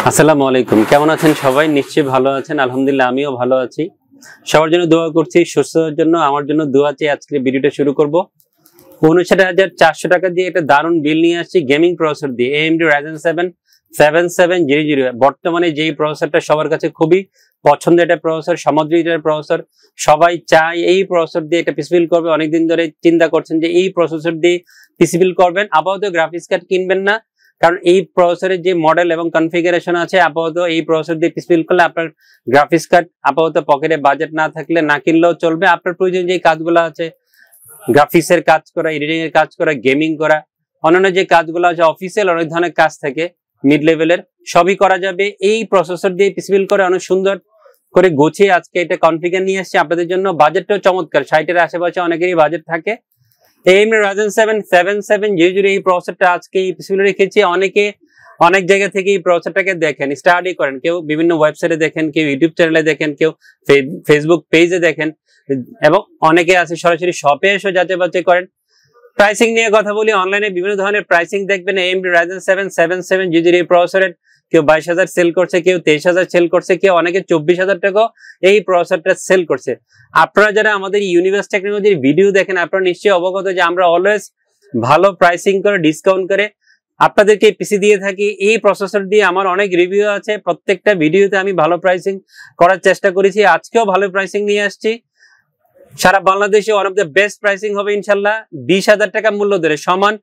আসসালামু আলাইকুম, কেমন আছেন সবাই? নিশ্চয়ই ভালো আছেন। আলহামদুলিল্লাহ আমিও ভালো আছি। সবার জন্য দোয়া করছি, সুস্থতার জন্য আমার জন্য দোয়া চেয়ে আজকে ভিডিওটা শুরু করব। 59,400 টাকা দিয়ে একটা দারুণ বিল নিয়ে আসছি গেমিং প্রসেসর দিয়ে, AMD Ryzen 7 7700। বর্তমানে যেই প্রসেসরটা সবার কাছে খুবই পছন্দের একটা প্রসেসর, সামুদ্রিক প্রসেসর। সবাই চায় এই প্রসেসর দিয়ে একটা পিসি বিল্ড করবে। অনেকদিন ধরে চিন্তা করছেন যে এই প্রসেসর দিয়ে পিসি বিল্ড করবেন, আপাতত গ্রাফিক্স কার্ড কিনবেন না, কারণ এই প্রসেসরের যে মডেল এবং কনফিগারেশন আছে, আপাতত এই প্রসেসর দিয়ে পিসি বিল্ড করলে আপনার গ্রাফিক্স কার্ড আপাতত পকেটে বাজেট না থাকলে না কিনলেও চলবে। আপনার প্রয়োজন যে কাজগুলো আছে, গ্রাফিক্স এর কাজ করা, এডিটিং এর কাজ করা, গেমিং করা, অন্যান্য যে কাজগুলো আছে, অফিসিয়াল অনেক ধরনের কাজ থাকে মিড লেভেলের, সবই করা যাবে এই প্রসেসর দিয়ে পিসি বিল্ড করে। অনেক সুন্দর করে গুছিয়ে আজকে এটা কনফিগার নিয়ে আসছি আপনাদের জন্য। বাজেটটাও চমৎকার, 60-এর আশেপাশে অনেকেরই বাজেট থাকে। AMD Ryzen 7 7700 এই প্রসেসরটা আজকে এই পিসি বিল্ডে রেখেছি। অনেকে অনেক জায়গা থেকে এই প্রসেসরটাকে দেখেন, স্টাডি করেন, কেউ বিভিন্ন ওয়েবসাইটে দেখেন, কেউ ইউটিউব চ্যানেলে দেখেন, কেউ ফেসবুক পেজে দেখেন, এবং অনেকে আছে সরাসরি শপে এসে যাচাই বাছাই করেন। প্রাইসিং নিয়ে কথা বলি, অনলাইনে বিভিন্ন ধরনের প্রাইসিং দেখবেন। AMD Ryzen 7 7700 এই প্রসেসরের কেউ 22,000 সেল করছে, কেউ 23,000 সেল করছে, কেউ অনেকে 24,000 টাকা এই প্রসেসরটা সেল করছে। আপনারা যারা আমাদের ইউনিভার্স টেকনোলজির ভিডিও দেখেন, আপনারা নিশ্চয়ই অবগত যে আমরা অলওয়েজ ভালো প্রাইসিং করে, ডিসকাউন্ট করে আপনাদেরকে পিসি দিয়ে থাকি। এই প্রসেসর দিয়ে আমার অনেক রিভিউ আছে, প্রত্যেকটা ভিডিওতে আমি ভালো প্রাইসিং করার চেষ্টা করেছি। আজকেও ভালো প্রাইসিং নিয়ে আসছি। সারা বাংলাদেশে one of the best pricing হবে ইনশাল্লাহ। 20,000 টাকা মূল্য ধরে, সমান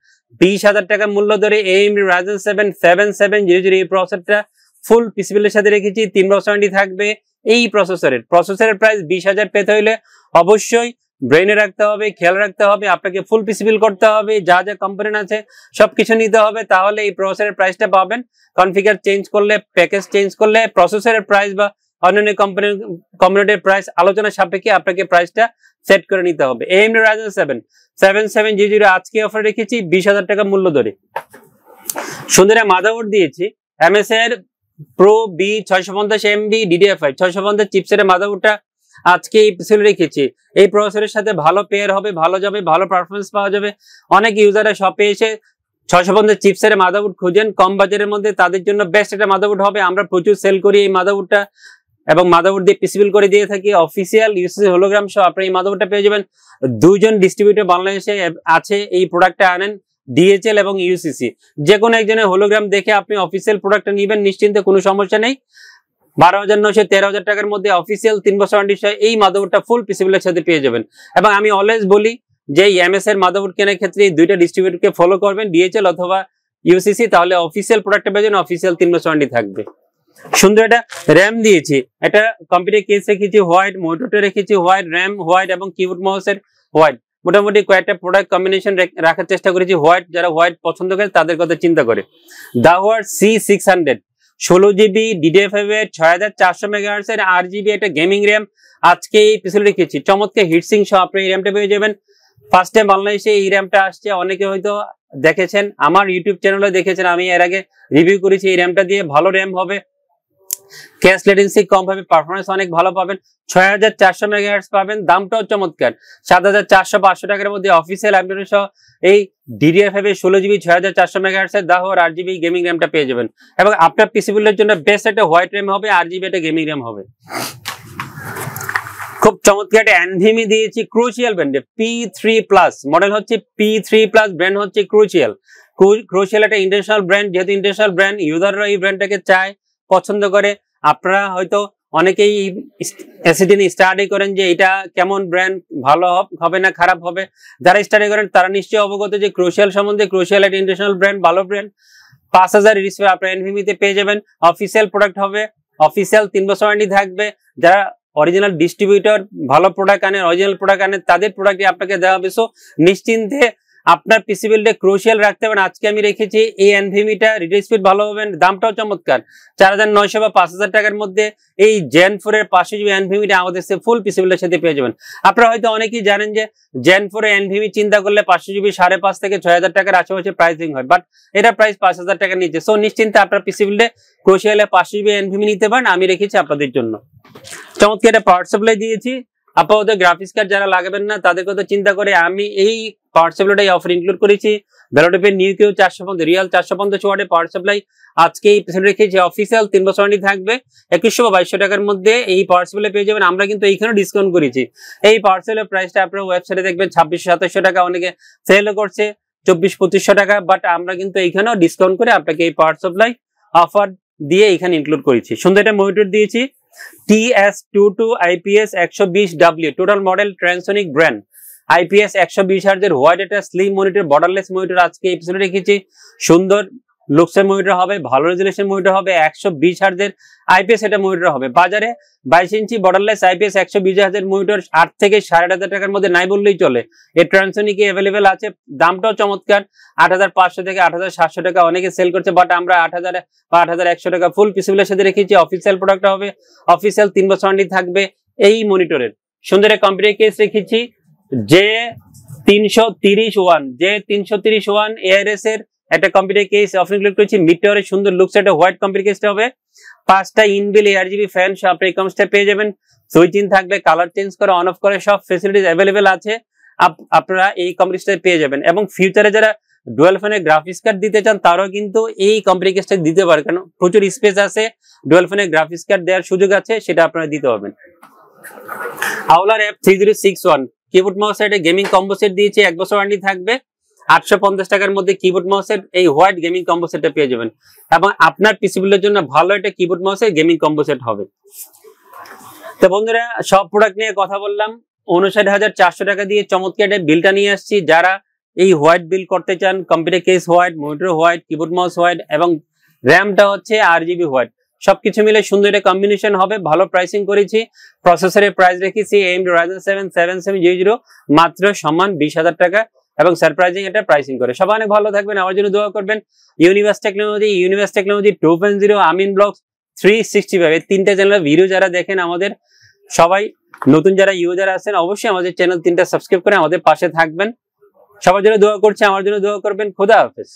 20,000 টাকা মূল্য ধরে AMD Ryzen 7 7700 এই প্রসেসরটা ফুল পিসি বিল্ডের সাথে রেখেছি। 3 বছর ওয়ারেন্টি থাকবে এই প্রসেসরের প্রাইস 20,000 পেতে হইলে অবশ্যই ব্রেনে রাখতে হবে, খেয়াল রাখতে হবে, আপনাকে ফুল পিসি বিল্ড করতে হবে, যা যা কম্পোনেন্ট আছে সবকিছু নিতে হবে, তাহলে এই প্রসেসরের প্রাইসটা পাবেন। কনফিগার চেঞ্জ করলে, প্যাকেজ চেঞ্জ করলে প্রসেসরের প্রাইস বা অন্যান্য কম্পোনেন্টের প্রাইস আলোচনা সাপেক্ষে আপনাকে প্রাইসটা সেট করে নিতে হবে। AMD Ryzen 7 7700 আজকে অফার রেখেছি 20,000 টাকা মূল্য ধরে। সুন্দর মাদারবোর্ড দিয়েছি, MSI এর Pro B650MB DDR5 650 চিপসেটের মাদারবোর্ডটা আজকে এই পিসি রেখেছি। এই প্রসেসরের সাথে ভালো পেয়ার হবে, ভালো যাবে, ভালো পারফরমেন্স পাওয়া যাবে। অনেক ইউজাররা শপে এসে 650 চিপসেটের মাদারবোর্ড খুঁজেন কম বাজেটের মধ্যে, তাদের জন্য বেস্ট একটা মাদারবোর্ড হবে। আমরা প্রচুর সেল করি এই মাদারবোর্ডটা, এবং মাদারবোর্ড দিয়ে পিসি বিল্ড করে দিয়ে থাকি। অফিসিয়াল ইউএসএস হোলোগ্রাম সহ আপনি এই মাদারবোর্ডটা পেয়ে যাবেন। 2জন ডিস্ট্রিবিউটর বাংলাদেশে আছে, এই প্রোডাক্টটা আনেন DHL এবং UCC, যে কোনো একজনের হোলোগ্রাম দেখে আপনি অফিসিয়াল প্রোডাক্টটা নেবেন নিশ্চিন্তে, কোনো সমস্যা নেই। 12,900 13,000 টাকার মধ্যে অফিসিয়াল 3 বছর ওয়ারেন্টি সহ এই মাদারবোর্ডটা ফুল পিসি বিল্ডের সাথে পেয়ে যাবেন। এবং আমি অলওয়েজ বলি যে MSI এর মাদারবোর্ড কেনার ক্ষেত্রে এই দুইটা ডিস্ট্রিবিউটরকে ফলো করবেন, DHL অথবা UCC, তাহলে অফিসিয়াল প্রোডাক্টটা পেয়ে যাবেন, অফিসিয়াল 3 বছর ওয়ারেন্টি থাকবে। সুন্দর একটা র্যাম দিয়েছি, এটা কম্পিউটার কেস রেখেছি হোয়াইট, মোটরটা রেখেছি হোয়াইট, র্যাম হোয়াইট এবং কিবোর্ড মাউসের হোয়াইট। মোটামুটি কয়েকটা প্রোডাক্ট কম্বিনেশন রাখার চেষ্টা করেছি হোয়াইট, যারা হোয়াইট পছন্দ করে তাদের কথা চিন্তা করে। দাওয়ার C600 16GB DDR5 6400 MHz এর 8GB একটা গেমিং র্যাম আজকে এই পিসি রেখেছি। চমৎকার হিটসিং সহ আপনি এই র্যামটা পেয়ে যাবেন। ফার্স্ট টাইম বাংলাদেশে এই র্যামটা আসছে, অনেকে হয়তো দেখেছেন, আমার ইউটিউব চ্যানেলে দেখেছেন, আমি এর আগে রিভিউ করেছি। এই র্যামটা দিয়ে ভালো র্যাম হবে, ক্যাশ লেটেন্সি কম হবে, পারফরমেন্স অনেক ভালো পাবেন। 6400 MHz পাবেন, দামটাও চমৎকার 7,400-500 টাকার মধ্যে অফিসিয়াল আপডেট সহ এই DDR5 16GB 6400 MHz এর দাহর 8GB গেমিং র্যামটা পেয়ে যাবেন। এবং আপনার পিসি বিল্ডের জন্য বেস্ট একটা হোয়াইট র্যাম হবে, 8GB একটা গেমিং র্যাম হবে। খুব চমৎকার একটা NVMe দিয়েছি ক্রুশিয়াল ব্র্যান্ডে, P3+, মডেল হচ্ছে P3+, ব্র্যান্ড হচ্ছে ক্রুশিয়াল। একটা ইন্টারন্যাশনাল ব্র্যান্ড, যেহেতু ইন্টারন্যাশনাল ব্র্যান্ড, ইউজাররা এই ব্র্যান্ডটাকে চায়, পছন্দ করে। আপনারা হয়তো অনেকেই এসিডি স্টাডি করেন যে এটা কেমন ব্র্যান্ড, ভালো হবে না খারাপ হবে। যারা স্টাডি করেন তারা নিশ্চয়ই অবগত যে ক্রুশিয়াল সম্বন্ধে। ক্রুশিয়াল একটা ইন্টারন্যাশনাল ব্র্যান্ড, ভালো ব্র্যান্ড। 5,000 রিসিভার আপনার NVMe তে পেয়ে যাবেন। অফিসিয়াল প্রোডাক্ট হবে, অফিসিয়াল 3 বছর ওয়ারেন্টি থাকবে। যারা অরিজিনাল ডিস্ট্রিবিউটর ভালো প্রোডাক্ট আনে, অরিজিনাল প্রোডাক্ট আনে, তাদের প্রোডাক্টই আপনাকে দেওয়া হবে। সো নিশ্চিন্তে আপনার পিসি বিল্ডে ক্রুশিয়াল রাখতে হবে। আজকে আমি রেখেছি এই NVMe-টা, রিড স্পিড ভালো পাবেন, দামটাও চমৎকার 4,900 বা 5,000 টাকার মধ্যে এই Gen 4 এর 500GB NVMe-টা আমাদের ফুল পিসি বিল্ডের সাথে পেয়ে যাবেন। আপনারা হয়তো অনেকেই জানেন যে Gen 4 এর NVMe চিন্তা করলে 500GB 5,500 থেকে 6,000 টাকার আশেপাশে প্রাইসিং হয়, বাট এটা প্রাইস 5,000 টাকার নিচে। সো নিশ্চিন্তে আপনার পিসি বিল্ডে ক্রুশিয়ালে 500GB NVMe নিতে পারেন, আমি রেখেছি আপনাদের জন্য। চমৎকার একটা পাওয়ার সাপ্লাই দিয়েছি, আপাতত গ্রাফিক্স কার্ড যারা লাগাবেন না তাদের কথা চিন্তা করে আমি এই পাওয়ার সাপ্লাইটাই অফার ইনক্লুড করেছি। ভ্যালোটেপের নিউ কিউ 450 রিয়াল 450 ওয়াটের পাওয়ার সাপ্লাই আজকে এই এপিসোডে রেখেছি। অফিসিয়াল 3 বছর ওয়ারেন্টি থাকবে, 2100 বা 2200 টাকার মধ্যে এই পাওয়ার সাপ্লাই পেয়ে যাবেন। আমরা কিন্তু এইখানে ডিসকাউন্ট করেছি। এই পাওয়ার সাপ্লাই প্রাইসটা আপনারা ওয়েবসাইটে দেখবেন 2600-2700 টাকা, অনেকে সেলও করছে 2400-2500 টাকা, বাট আমরা কিন্তু এইখানেও ডিসকাউন্ট করে আপনাকে এই পাওয়ার সাপ্লাই অফার দিয়ে এখানে ইনক্লুড করেছি। সুন্দর একটা মনিটর দিয়েছি, TS22 IPS 120W total model, transonic brand, IPS 120 হার্জের হোয়াইট একটা স্লিম মনিটর, বর্ডারলেস মনিটর আজকে এপিসোডে রেখেছি। সুন্দর লুকসের মনিটর হবে, ভালো রেজুলেশন মনিটর হবে, 120 হার্জের IPS এটা মনিটর হবে। বাজারে 22 ইঞ্চি বর্ডারলেস IPS 120 হার্জের মনিটর 8 থেকে 8,500 টাকার মধ্যে নাই বললেই চলে। এই ট্রান্সোনিকে অ্যাভেলেবেল আছে, দামটাও চমৎকার, 8,500 থেকে 8,700 টাকা অনেকে সেল করছে, বাট আমরা 8,000 বা 8,100 টাকা ফুল পিসিবিলের সাথে রেখেছি। অফিসিয়াল প্রোডাক্ট হবে, অফিসিয়াল 3 বছর ওয়ারেন্টি থাকবে এই মনিটরের। সুন্দর একটা কম্পিউটার কেস রেখেছি, J331 ARS এর একটা কম্পিউটার কেস অফার ইনক্লুড করেছি। মিডটাওয়ারের সুন্দর লুকস একটা হোয়াইট কম্পিউটার কেসটা হবে। 5টা ইনবিল ARGB ফ্যান সহ আপনি এই কমসটা পেয়ে যাবেন। সুইচ ইন থাকবে, কালার চেঞ্জ করে অন অফ করে সব ফ্যাসিলিটিস অ্যাভেলেবেল আছে, আপনারা এই কম্পিউটারটা পেয়ে যাবেন। এবং ফিউচারে যারা ডুয়াল ফ্যানের গ্রাফিক্স কার্ড দিতে চান তারাও কিন্তু এই কম্পিউটার কেসটা দিতে পারে, কারণ প্রচুর স্পেস আছে, ডুয়াল ফ্যানের গ্রাফিক্স কার্ড দেওয়ার সুযোগ আছে, সেটা আপনারা দিতে পারবেন। হাওলার F3061 কিবোর্ড মাউস সেটে গেমিং কম্বো সেট দিয়েছি, 1 বছর ওয়ারেন্টি থাকবে। 850 টাকার মধ্যে কিবোর্ড মাউস সেট এই হোয়াইট গেমিং কম্বো সেটটা পেয়ে যাবেন, এবং আপনার পিসিবিলের জন্য ভালো একটা কিবোর্ড মাউসের গেমিং কম্বো সেট হবে। তো বন্ধুরা, সব প্রোডাক্ট নিয়ে কথা বললাম, 59,400 টাকা দিয়ে চমৎকার একটা বিলটা নিয়ে আসছি। যারা এই হোয়াইট বিল করতে চান, computer case white, monitor white, keyboard mouse white এবং র্যামটা হচ্ছে RGB হোয়াইট, সবকিছু মিলে সুন্দর একটা কম্বিনেশন হবে। ভালো প্রাইসিং করেছি। প্রসেসরের প্রাইস রেখেছি AMD Ryzen 7 7700 মাত্র সমান 20,000 টাকা, এবং সারপ্রাইজিং একটা প্রাইসিং করে। সবাই অনেক ভালো থাকবেন, আমার জন্য দোয়া করবেন। ইউনিভার্স টেকনোলজি 2.0, আমিন ব্লগস 365 এই 3টা চ্যানেলের ভিডিও যারা দেখেন, আমাদের সবাই নতুন যারা ইউজার আছেন অবশ্যই আমাদের চ্যানেল 3টা সাবস্ক্রাইব করে আমাদের পাশে থাকবেন। সবার জন্য দোয়া করছি, আমার জন্য দোয়া করবেন। খোদা হাফেজ।